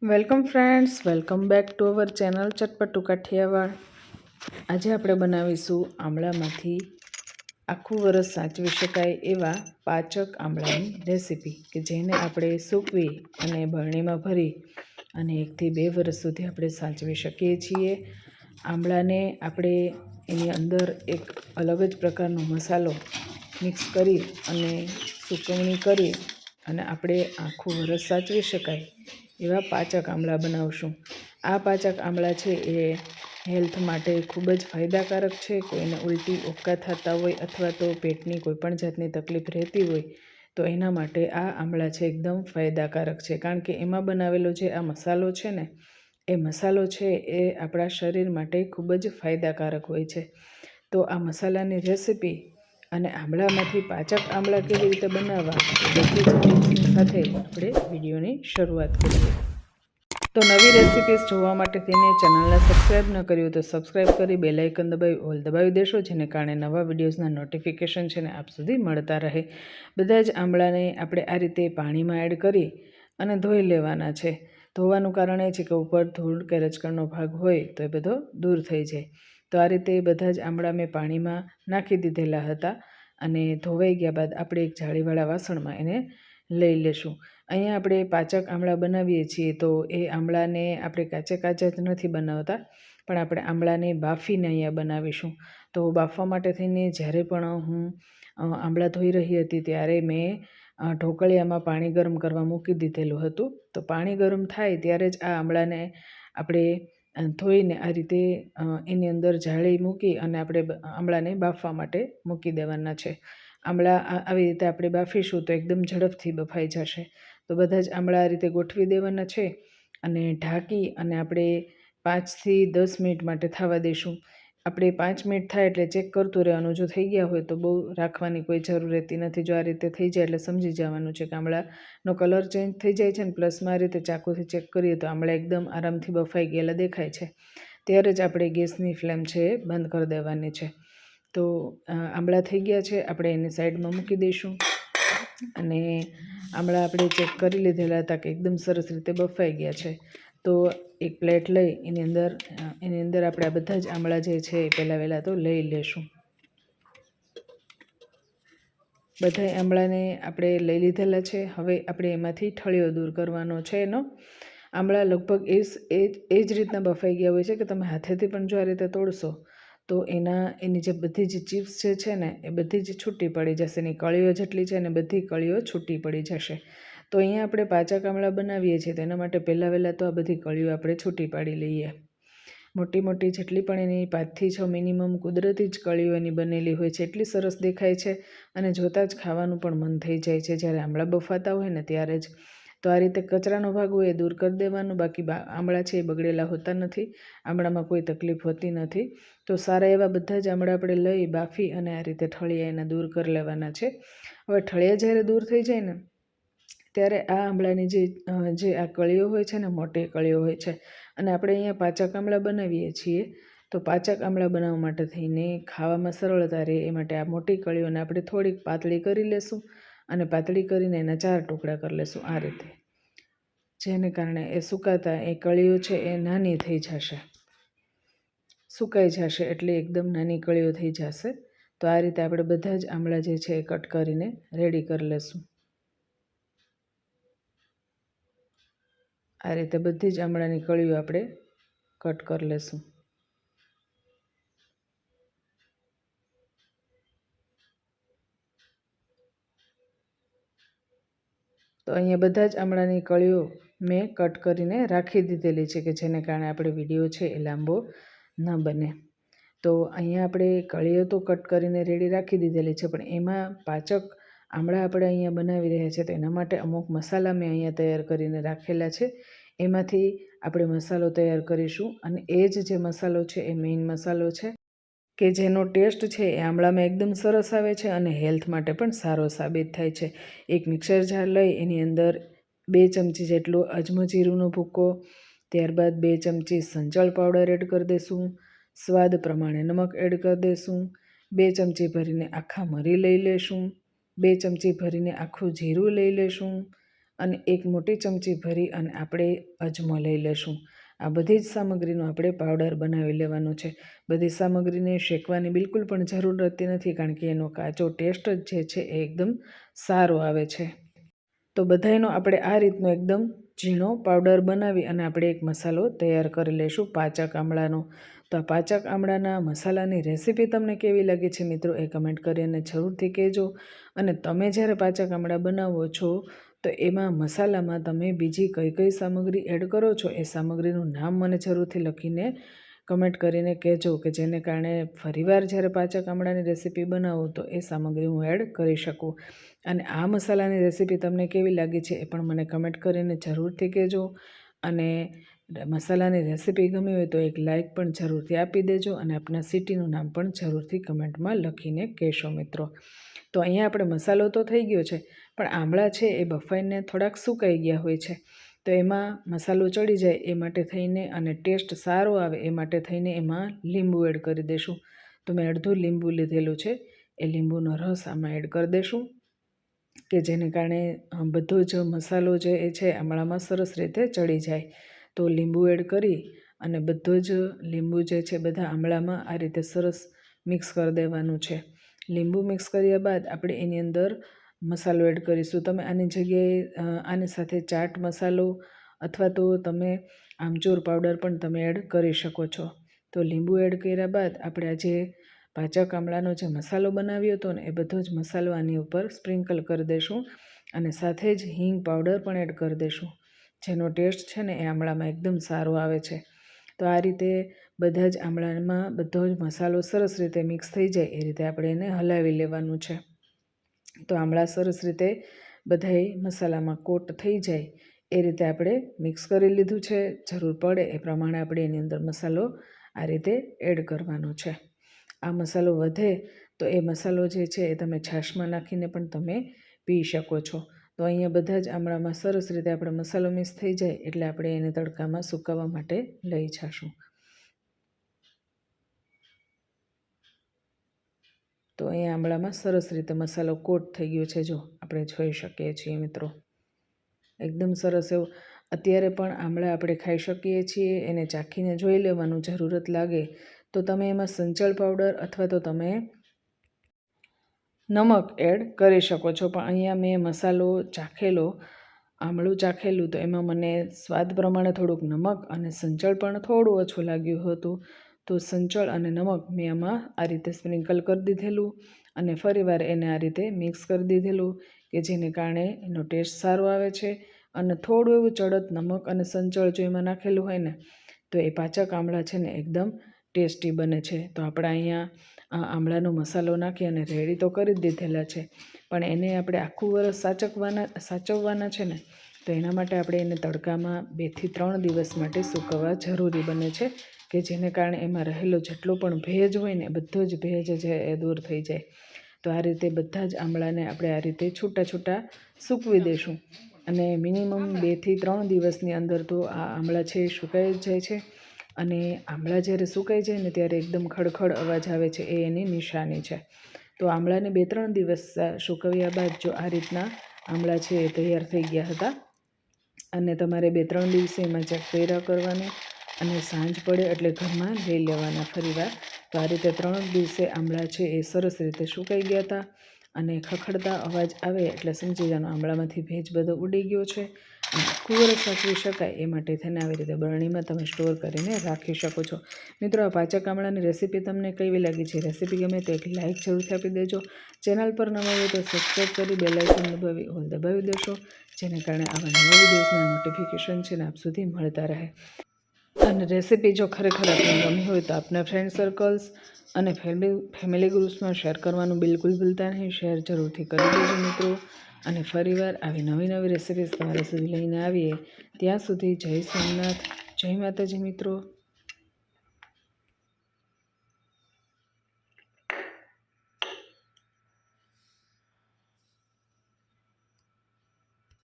Welcome friends, welcome back to our channel ચટપટુ કાઠિયાવાડ. આજે આપણે બનાવીશું આમળામાંથી આખું વરસ સાચવી શકાય એવા પાચક આમળાની રેસીપી કે જેને આપણે સૂકવી અને બરણીમાં ભરી અને 1 થી 2 વર્ષ સુધી આપણે સાચવી શકીએ છીએ. આમળાને આપણે એની અંદર એક અલગ જ પ્રકારનો મસાલો મિક્સ કરી અને સૂકવણી કરી અને આપણે આખું વરસ સાચવી શકાય એવા પાચક આમળા બનાવશું. આ પાચક આમળા છે એ હેલ્થ માટે ખૂબ જ ફાયદાકારક છે. કોઈને ઉલટી ઉપકા થતા હોય અથવા તો પેટની કોઈપણ જાતની તકલીફ રહેતી હોય તો એના માટે આ આમળા છે એકદમ ફાયદાકારક છે, કારણ કે એમાં બનાવેલો જે આ મસાલો છે ને એ મસાલો છે એ આપણા શરીર માટે ખૂબ જ ફાયદાકારક હોય છે. તો આ મસાલાની રેસીપી અને આમળામાંથી પાચક આમળા કેવી રીતે બનાવવા બધી જ ટિપ્સની સાથે આપણે વિડીયોની શરૂઆત કરીએ. તો નવી રેસિપીઝ જોવા માટે તેને ચેનલને સબસ્ક્રાઈબ ન કર્યું તો સબસ્ક્રાઈબ કરી બેલ આઇકન દબાવી ઓલ દબાવી દેશો, જેને કારણે નવા વિડીયોઝના નોટિફિકેશન છે ને આપ સુધી મળતા રહે. બધા જ આમળાને આપણે આ રીતે પાણીમાં એડ કરી અને ધોઈ લેવાના છે. ધોવાનું કારણ એ છે કે ઉપર ધૂળ કે રજકણનો ભાગ હોય તો એ બધો દૂર થઈ જાય. તો આ રીતે બધા જ આમળા મેં પાણીમાં નાખી દીધેલા હતા અને ધોવાઈ ગયા બાદ આપણે એક જાળીવાળા વાસણમાં એને લઈ લેશું. અહીંયા આપણે પાચક આમળા બનાવીએ છીએ તો એ આમળાને આપણે કાચા જ નથી બનાવતા, પણ આપણે આમળાને બાફીને અહીંયા બનાવીશું. તો બાફવા માટે થઈને જ્યારે પણ હું આમળા ધોઈ રહી હતી ત્યારે મેં ઢોકળિયામાં પાણી ગરમ કરવા મૂકી દીધેલું હતું. તો પાણી ગરમ થાય ત્યારે જ આ આમળાને આપણે ધોઈને આ રીતે એની અંદર જાળી મૂકી અને આપણે આમળાને બાફવા માટે મૂકી દેવાના છે. આમળા આવી રીતે આપણે બાફીશું તો એકદમ ઝડપથી બફાઈ જશે. તો બધા જ આમળા આ રીતે ગોઠવી દેવાના છે અને ઢાંકી અને આપણે 5 થી 10 મિનિટ માટે થવા દઈશું. આપણે 5 મિનિટ થાય એટલે ચેક કરતું રહેવાનું. જો થઈ ગયા હોય તો બહુ રાખવાની કોઈ જરૂર રહેતી નથી. જો આ રીતે થઈ જાય એટલે સમજી જવાનું છે કે આમળાનો કલર ચેન્જ થઈ જાય છે ને પ્લસમાં આ રીતે ચાકુથી ચેક કરીએ તો આમળા એકદમ આરામથી બફાઈ ગયેલા દેખાય છે. ત્યારે જ આપણે ગેસની ફ્લેમ છે એ બંધ કરી દેવાની છે. તો આમળા થઈ ગયા છે, આપણે એને સાઈડમાં મૂકી દઈશું અને આમળા આપણે ચેક કરી લીધેલા હતા કે એકદમ સરસ રીતે બફાઈ ગયા છે. તો એક પ્લેટ લઈ એની અંદર આપણે આ બધા જ આમળા જે છે એ પહેલાં તો લઈ લેશું. બધા આમળાને આપણે લઈ લીધેલા છે. હવે આપણે એમાંથી ઠળિયો દૂર કરવાનો છે એનો. આમળા લગભગ એ જ રીતના બફાઈ ગયા હોય છે કે તમે હાથેથી પણ જો આ રીતે તોડશો તો એની જે બધી જ ચિપ્સ જે છે ને એ બધી જ છૂટી પડી જશે. એની કળીઓ જેટલી છે ને બધી કળીઓ છૂટી પડી જશે. તો અહીંયા આપણે પાચક આમળા બનાવીએ છીએ તો એના માટે પહેલાં તો આ બધી કળીઓ આપણે છૂટી પાડી લઈએ. મોટી જેટલી પણ એની 5 થી 6 મિનિમમ કુદરતી જ કળીઓ એની બનેલી હોય છે. એટલી સરસ દેખાય છે અને જોતાં જ ખાવાનું પણ મન થઈ જાય છે જ્યારે આમળા બફાતા હોય ને ત્યારે જ. તો આ રીતે કચરાનો ભાગ હોય એ દૂર કરી દેવાનો. બાકી આમળા છે એ બગડેલા હોતા નથી, આમળામાં કોઈ તકલીફ હોતી નથી. તો સારા એવા બધા જ આમળા આપણે લઈ બાફી અને આ રીતે ઠળિયા એના દૂર કરી લેવાના છે. હવે ઠળિયા જ્યારે દૂર થઈ જાય ને ત્યારે આ આમળાની જે આ કળીઓ હોય છે ને મોટી કળીઓ હોય છે અને આપણે અહીંયા પાચક આમળા બનાવીએ છીએ. તો પાચક આમળા બનાવવા માટે થઈને ખાવામાં સરળતા રહે એ માટે આ મોટી કળીઓને આપણે થોડીક પાતળી કરી લેશું અને પાતળી કરીને એના 4 ટુકડા કરી લેશું આ રીતે, જેને કારણે એ સુકાતા એ કળીઓ છે એ નાની થઈ જશે. સુકાઈ જશે એટલે એકદમ નાની કળીઓ થઈ જશે. તો આ રીતે આપણે બધા જ આમળા જે છે એ કટ કરીને રેડી કરી લેશું. આ રીતે બધી જ આમળાની કળીઓ આપણે કટ કરી લેશું. તો અહીંયા બધા જ આમળાની કળીઓ મેં કટ કરીને રાખી દીધેલી છે કે જેને કારણે આપણે વિડીયો છે એ લાંબો ન બને. તો અહીંયા આપણે કળીઓ તો કટ કરીને રેડી રાખી દીધેલી છે, પણ એમાં પાચક આમળા આપણે અહીંયા બનાવી રહ્યા છીએ તો એના માટે અમુક મસાલા મેં અહીંયા તૈયાર કરીને રાખેલા છે. એમાંથી આપણે મસાલો તૈયાર કરીશું અને એ જે મસાલો છે એ મેઇન મસાલો છે કે જેનો ટેસ્ટ છે એ આમળામાં એકદમ સરસ આવે છે અને હેલ્થ માટે પણ સારો સાબિત થાય છે. એક મિક્સર જાર લઈ એની અંદર 2 ચમચી જેટલો અજમો ભૂકો, ત્યારબાદ 2 ચમચી સંચળ પાવડર એડ કરી દઈશું, સ્વાદ પ્રમાણે નમક એડ કરી દઈશું, 2 ચમચી ભરીને આખા મરી લઈ લેશું, 2 ચમચી ભરીને આખું જીરું લઈ લેશું અને 1 મોટી ચમચી ભરી અને આપણે અજમો લઈ લેશું. આ બધી જ સામગ્રીનો આપણે પાવડર બનાવી લેવાનો છે. બધી સામગ્રીને શેકવાની બિલકુલ પણ જરૂર રહેતી નથી, કારણ કે એનો કાચો ટેસ્ટ જ જે છે એ એકદમ સારો આવે છે. તો બધાયનો આપણે આ રીતનો એકદમ ઝીણો પાવડર બનાવી અને આપણે એક મસાલો તૈયાર કરી લઈશું પાચક આમળાનો. તો આ પાચક આમળાના મસાલાની રેસીપી તમને કેવી લાગી છે મિત્રો, એ કમેન્ટ કરીને જરૂરથી કહેજો. અને તમે જ્યારે પાચક આમળા બનાવો છો તો એમાં મસાલામાં તમે બીજી કઈ કઈ સામગ્રી એડ કરો છો એ સામગ્રીનું નામ મને જરૂરથી લખીને કમેન્ટ કરીને કહેજો, કે જેને કારણે ફરીવાર જ્યારે પાચક આમળાની રેસીપી બનાવું તો એ સામગ્રી હું એડ કરી શકું. અને આ મસાલાની રેસીપી તમને કેવી લાગી છે એ પણ મને કમેન્ટ કરીને જરૂરથી કહેજો. અને મસાલાની રેસીપી ગમી હોય તો એક લાઇક પણ જરૂરથી આપી દેજો અને આપના સિટીનું નામ પણ જરૂરથી કમેન્ટમાં લખીને કહેશો મિત્રો. તો અહીંયા આપણે મસાલો તો થઈ ગયો છે, પણ આમળા છે એ બફાઈને થોડાક સુકાઈ ગયા હોય છે. તો એમાં મસાલો ચડી જાય એ માટે થઈને અને ટેસ્ટ સારો આવે એ માટે થઈને એમાં લીંબુ એડ કરી દઈશું. તો મેં અડધું લીંબુ લીધેલું છે, એ લીંબુનો રસ આમાં એડ કરી દઈશું, કે જેને કારણે બધો જ મસાલો જે એ છે આમળામાં સરસ રીતે ચડી જાય. તો લીંબુ એડ કરી અને બધો જ લીંબુ જે છે બધા આમળામાં આ રીતે સરસ મિક્સ કરી દેવાનું છે. લીંબુ મિક્સ કર્યા બાદ આપણે એની અંદર મસાલો એડ કરીશું. તમે આની જગ્યાએ આની સાથે ચાટ મસાલો અથવા તો તમે આમચૂર પાવડર પણ તમે એડ કરી શકો છો. તો લીંબુ એડ કર્યા બાદ આપણે આજે પાચક આમળાનો જે મસાલો બનાવ્યો હતો ને એ બધો જ મસાલો આની ઉપર સ્પ્રિંકલ કરી દઈશું અને સાથે જ હિંગ પાવડર પણ એડ કરી દઈશું, જેનો ટેસ્ટ છે ને એ આમળામાં એકદમ સારો આવે છે. તો આ રીતે બધા જ આમળામાં બધો જ મસાલો સરસ રીતે મિક્સ થઈ જાય એ રીતે આપણે એને હલાવી લેવાનું છે. તો આમળા સરસ રીતે બધાય મસાલામાં કોટ થઈ જાય એ રીતે આપણે મિક્સ કરી લીધું છે. જરૂર પડે એ પ્રમાણે આપણે એની અંદર મસાલો આ રીતે એડ કરવાનો છે. આ મસાલો વધે તો એ મસાલો જે છે એ તમે છાશમાં નાખીને પણ તમે પી શકો છો. તો અહીંયા બધા જ આમળામાં સરસ રીતે આપણે મસાલો મિક્સ થઈ જાય એટલે આપણે એને તડકામાં સુકાવવા માટે લઈ જઈશું. તો અહીંયા આમળામાં સરસ રીતે મસાલો કોટ થઈ ગયો છે, જો આપણે જોઈ શકીએ છીએ મિત્રો, એકદમ સરસ એવું. અત્યારે પણ આમળા આપણે ખાઈ શકીએ છીએ, એને ચાખીને જોઈ લેવાનું, જરૂરત લાગે તો તમે એમાં સંચળ પાવડર અથવા તો તમે નમક એડ કરી શકો છો. પણ અહીંયા મેં મસાલો ચાખેલો, આમળું ચાખેલું, તો એમાં મને સ્વાદ પ્રમાણે થોડુંક નમક અને સંચળ પણ થોડું ઓછું લાગ્યું હતું. તો સંચળ અને નમક મેં આમાં આ રીતે સ્પ્રિંકલ કરી દીધેલું અને ફરીવાર એને આ રીતે મિક્સ કરી દીધેલું, કે જેને કારણે એનો ટેસ્ટ સારો આવે છે. અને થોડું એવું ચડત નમક અને સંચળ જો એમાં નાખેલું હોય ને તો એ પાચક આમળા છે ને એકદમ ટેસ્ટી બને છે. તો આપણે અહીંયા આમળાનો મસાલો નાખી અને રેડી તો કરી જ દીધેલા છે, પણ એને આપણે આખું વરસ સાચવવાના છે ને, તો એના માટે આપણે એને તડકામાં 2 થી 3 દિવસ માટે સૂકવવા જરૂરી બને છે, કે જેને કારણે એમાં રહેલો જેટલો પણ ભેજ હોય ને બધો જ ભેજ છે એ દૂર થઈ જાય. તો આ રીતે બધા જ આમળાને આપણે આ રીતે છૂટા છૂટા સૂકવી દઈશું અને મિનિમમ 2 થી 3 દિવસની અંદર તો આ આમળા છે એ સુકાઈ જ જાય છે. અને આમળા જ્યારે સુકાઈ જાય ને ત્યારે એકદમ ખડખડ અવાજ આવે છે, એ એની નિશાની છે. તો આમળાને 2-3 દિવસ સૂકવ્યા બાદ જો આ રીતના આમળા છે એ તૈયાર થઈ ગયા હતા અને તમારે 2-3 દિવસે એમાં ચેક કર્યા કરવાનું અને સાંજ પડે એટલે ઘરમાં લઈ લેવાના ફરીવાર. તો આ રીતે 3 દિવસે આમળા છે એ સરસ રીતે સુકાઈ ગયા હતા અને ખખડતા અવાજ આવે એટલે સમજી જવાનું આમળામાંથી ભેજ બધો ઉડી ગયો છે અને આખું વરસ સાચવી શકાય એ માટે થઈને આવી રીતે બરણીમાં તમે સ્ટોર કરીને રાખી શકો છો. મિત્રો, આ પાચક આમળાની રેસીપી તમને કેવી લાગી છે? રેસીપી ગમે તો એક લાઇક જરૂરથી આપી દેજો. ચેનલ પર નવા હોય તો સબસ્ક્રાઈબ કરી બેલ આઇકન દબાવી ઓલ દબાવી દેશો, જેને કારણે આવા નવા વિડીયોઝના નોટિફિકેશન છે ને આપ સુધી મળતા રહે. અને રેસીપી જો ખરેખર આપને ગમી હોય તો આપના ફ્રેન્ડ સર્કલ્સ અને ફેમિલી ગ્રુપ્સમાં શેર કરવાનું બિલકુલ ભૂલતા નહીં. શેર જરૂરથી કરી દેજો મિત્રો. અને ફરીવાર આવી નવી રેસીપીઝ તમારા સુધી લઈને આવીએ ત્યાં સુધી જય સોમનાથ, જય માતાજી મિત્રો.